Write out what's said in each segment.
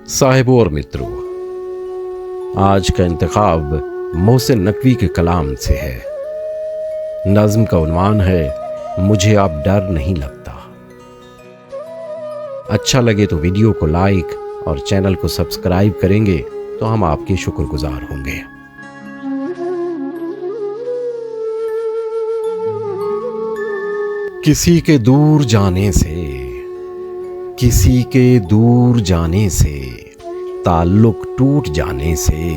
साहिबों और मित्रों, आज का इंतखाब मोहसिन नकवी के कलाम से है। नज़्म का उन्वान है मुझे अब डर नहीं लगता। अच्छा लगे तो वीडियो को लाइक और चैनल को सब्सक्राइब करेंगे तो हम आपके शुक्रगुजार होंगे। किसी के दूर जाने से, किसी के दूर जाने से, ताल्लुक टूट जाने से,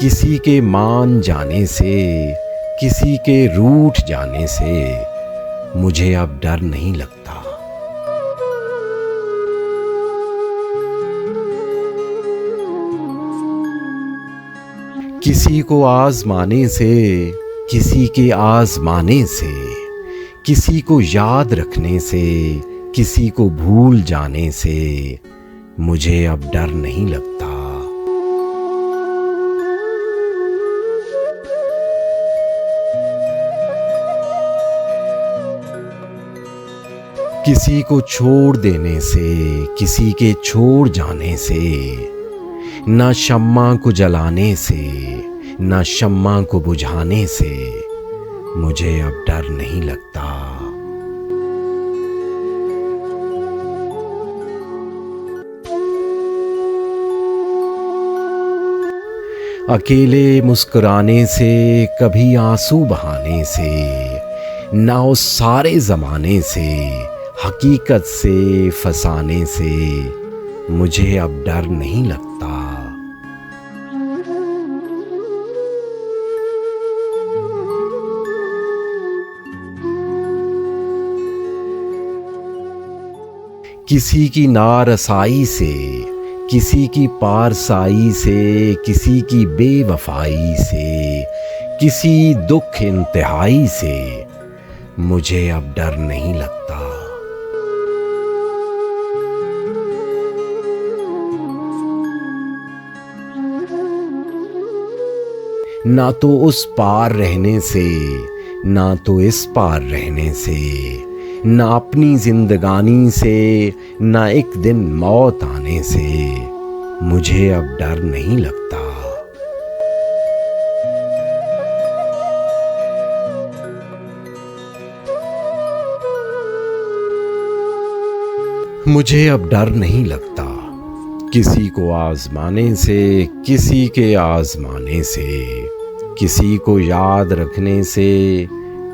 किसी के मान जाने से, किसी के रूठ जाने से मुझे अब डर नहीं लगता। किसी को आजमाने से, किसी के आजमाने से, किसी को याद रखने से, किसी को भूल जाने से मुझे अब डर नहीं लगता। किसी को छोड़ देने से, किसी के छोड़ जाने से, ना शम्मा को जलाने से, ना शम्मा को बुझाने से मुझे अब डर नहीं लगता। अकेले मुस्कुराने से, कभी आंसू बहाने से, ना उस सारे ज़माने से, हकीकत से फसाने से मुझे अब डर नहीं लगता। किसी की नारसाई से, किसी की पारसाई से, किसी की बेवफाई से, किसी दुख इंतहाई से मुझे अब डर नहीं लगता। ना तो उस पार रहने से, ना तो इस पार रहने से, ना अपनी जिंदगानी से, ना एक दिन मौत आने से मुझे अब डर नहीं लगता। मुझे अब डर नहीं लगता किसी को आजमाने से, किसी के आजमाने से, किसी को याद रखने से,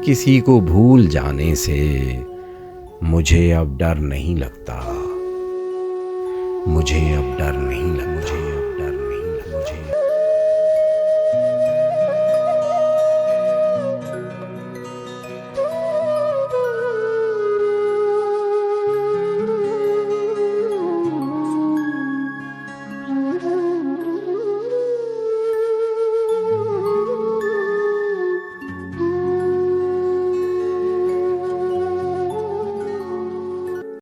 किसी को भूल जाने से मुझे अब डर नहीं लगता। मुझे अब डर नहीं लगता।